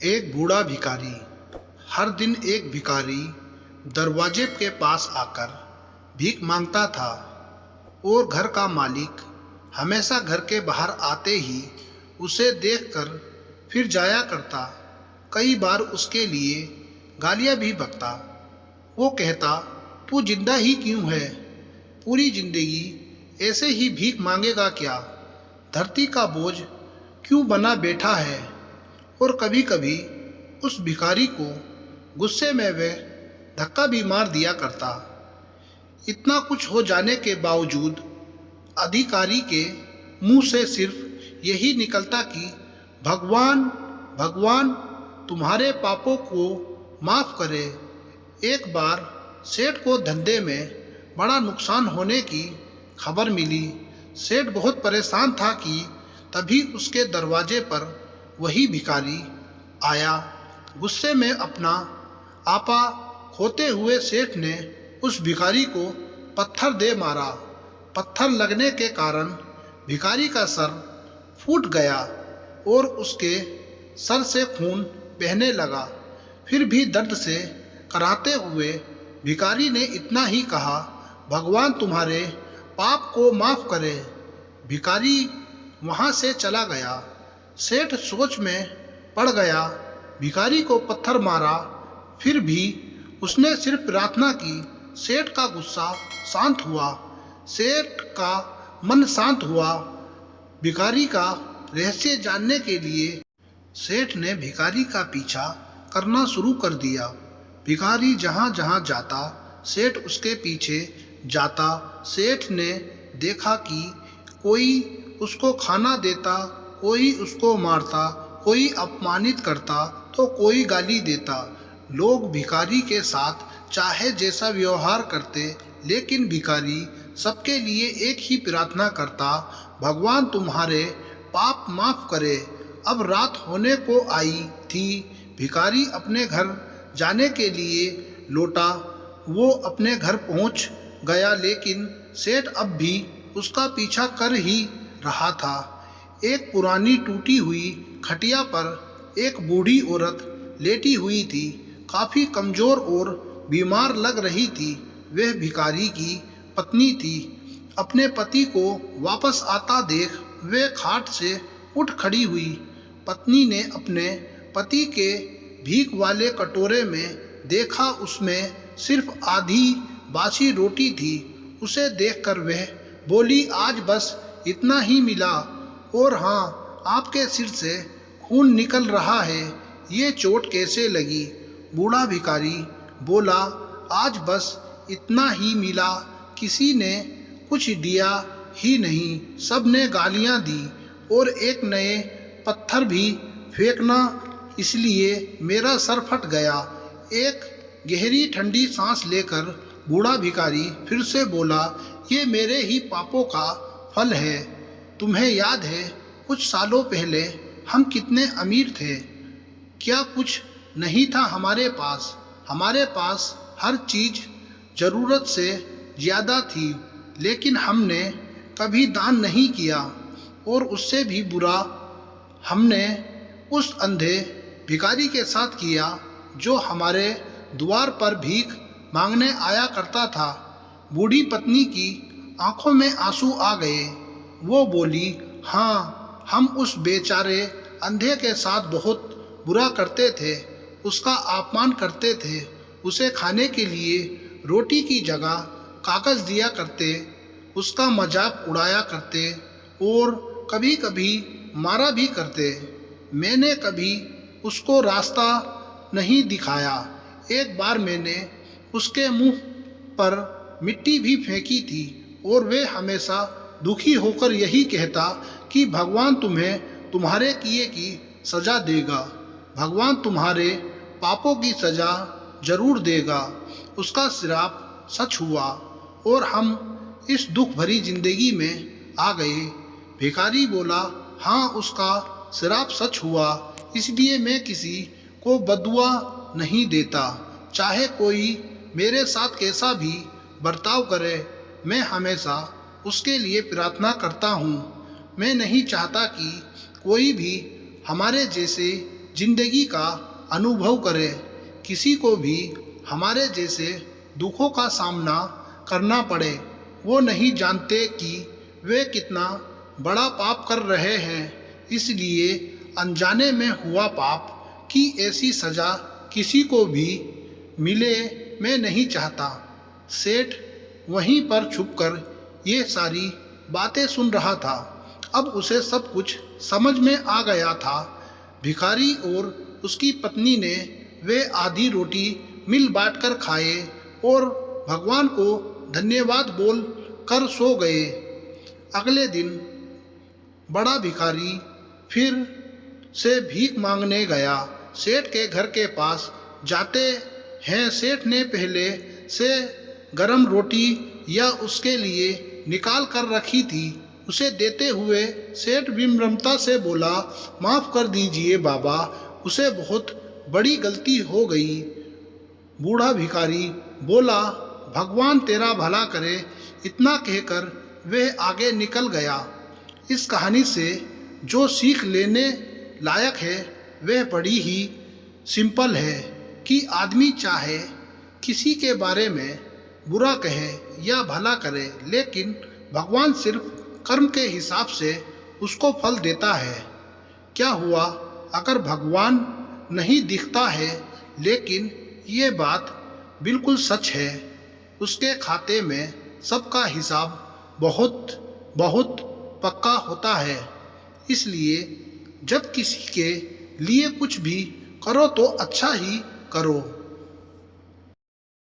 एक बूढ़ा भिखारी। हर दिन एक भिखारी दरवाजे के पास आकर भीख मांगता था और घर का मालिक हमेशा घर के बाहर आते ही उसे देखकर फिर जाया करता। कई बार उसके लिए गालियां भी बकता। वो कहता, तू जिंदा ही क्यों है? पूरी जिंदगी ऐसे ही भीख मांगेगा क्या? धरती का बोझ क्यों बना बैठा है? और कभी कभी उस भिखारी को गुस्से में वह धक्का भी मार दिया करता। इतना कुछ हो जाने के बावजूद अधिकारी के मुंह से सिर्फ यही निकलता कि भगवान भगवान तुम्हारे पापों को माफ़ करे। एक बार सेठ को धंधे में बड़ा नुकसान होने की खबर मिली। सेठ बहुत परेशान था कि तभी उसके दरवाजे पर वही भिखारी आया। गुस्से में अपना आपा खोते हुए सेठ ने उस भिखारी को पत्थर दे मारा। पत्थर लगने के कारण भिखारी का सर फूट गया और उसके सर से खून बहने लगा। फिर भी दर्द से कराहते हुए भिखारी ने इतना ही कहा, भगवान तुम्हारे पाप को माफ़ करे। भिखारी वहाँ से चला गया। सेठ सोच में पड़ गया। भिखारी को पत्थर मारा, फिर भी उसने सिर्फ प्रार्थना की। सेठ का गुस्सा शांत हुआ। सेठ का मन शांत हुआ। भिखारी का रहस्य जानने के लिए सेठ ने भिखारी का पीछा करना शुरू कर दिया। भिखारी जहाँ जहाँ जाता सेठ उसके पीछे जाता। सेठ ने देखा कि कोई उसको खाना देता, कोई उसको मारता, कोई अपमानित करता तो कोई गाली देता। लोग भिखारी के साथ चाहे जैसा व्यवहार करते, लेकिन भिखारी सबके लिए एक ही प्रार्थना करता, भगवान तुम्हारे पाप माफ़ करे। अब रात होने को आई थी। भिखारी अपने घर जाने के लिए लौटा। वो अपने घर पहुंच गया, लेकिन सेठ अब भी उसका पीछा कर ही रहा था। एक पुरानी टूटी हुई खटिया पर एक बूढ़ी औरत लेटी हुई थी। काफ़ी कमज़ोर और बीमार लग रही थी। वह भिखारी की पत्नी थी। अपने पति को वापस आता देख वह खाट से उठ खड़ी हुई। पत्नी ने अपने पति के भीख वाले कटोरे में देखा, उसमें सिर्फ आधी बासी रोटी थी। उसे देखकर वह बोली, आज बस इतना ही मिला, और हाँ, आपके सिर से खून निकल रहा है। ये चोट कैसे लगी? बूढ़ा भिखारी बोला, आज बस इतना ही मिला, किसी ने कुछ दिया ही नहीं, सब ने गालियाँ दी और एक नए पत्थर भी फेंकना, इसलिए मेरा सर फट गया। एक गहरी ठंडी सांस लेकर बूढ़ा भिखारी फिर से बोला, ये मेरे ही पापों का फल है। तुम्हें याद है कुछ सालों पहले हम कितने अमीर थे? क्या कुछ नहीं था हमारे पास? हमारे पास हर चीज़ ज़रूरत से ज़्यादा थी, लेकिन हमने कभी दान नहीं किया। और उससे भी बुरा हमने उस अंधे भिखारी के साथ किया जो हमारे द्वार पर भीख मांगने आया करता था। बूढ़ी पत्नी की आंखों में आंसू आ गए। वो बोली, हाँ, हम उस बेचारे अंधे के साथ बहुत बुरा करते थे, उसका अपमान करते थे, उसे खाने के लिए रोटी की जगह कागज़ दिया करते, उसका मजाक उड़ाया करते और कभी कभी मारा भी करते। मैंने कभी उसको रास्ता नहीं दिखाया। एक बार मैंने उसके मुंह पर मिट्टी भी फेंकी थी और वे हमेशा दुखी होकर यही कहता कि भगवान तुम्हें तुम्हारे किए की सज़ा देगा, भगवान तुम्हारे पापों की सज़ा जरूर देगा। उसका श्राप सच हुआ और हम इस दुख भरी जिंदगी में आ गए। भिखारी बोला, हाँ, उसका श्राप सच हुआ, इसलिए मैं किसी को बदुआ नहीं देता। चाहे कोई मेरे साथ कैसा भी बर्ताव करे, मैं हमेशा उसके लिए प्रार्थना करता हूँ। मैं नहीं चाहता कि कोई भी हमारे जैसे जिंदगी का अनुभव करें। किसी को भी हमारे जैसे दुखों का सामना करना पड़े, वो नहीं जानते कि वे कितना बड़ा पाप कर रहे हैं। इसलिए अनजाने में हुआ पाप की ऐसी सज़ा किसी को भी मिले मैं नहीं चाहता। सेठ वहीं पर छुपकर ये सारी बातें सुन रहा था। अब उसे सब कुछ समझ में आ गया था। भिखारी और उसकी पत्नी ने वे आधी रोटी मिल बांट कर खाए और भगवान को धन्यवाद बोल कर सो गए। अगले दिन बड़ा भिखारी फिर से भीख मांगने गया। सेठ के घर के पास जाते हैं सेठ ने पहले से गरम रोटी या उसके लिए निकाल कर रखी थी। उसे देते हुए सेठ विनम्रता से बोला, माफ़ कर दीजिए बाबा, उसे बहुत बड़ी गलती हो गई। बूढ़ा भिखारी बोला, भगवान तेरा भला करे। इतना कहकर वह आगे निकल गया। इस कहानी से जो सीख लेने लायक है वह बड़ी ही सिंपल है कि आदमी चाहे किसी के बारे में बुरा कहे या भला करे, लेकिन भगवान सिर्फ कर्म के हिसाब से उसको फल देता है। क्या हुआ अगर भगवान नहीं दिखता है, लेकिन ये बात बिल्कुल सच है, उसके खाते में सबका हिसाब बहुत बहुत पक्का होता है। इसलिए जब किसी के लिए कुछ भी करो तो अच्छा ही करो।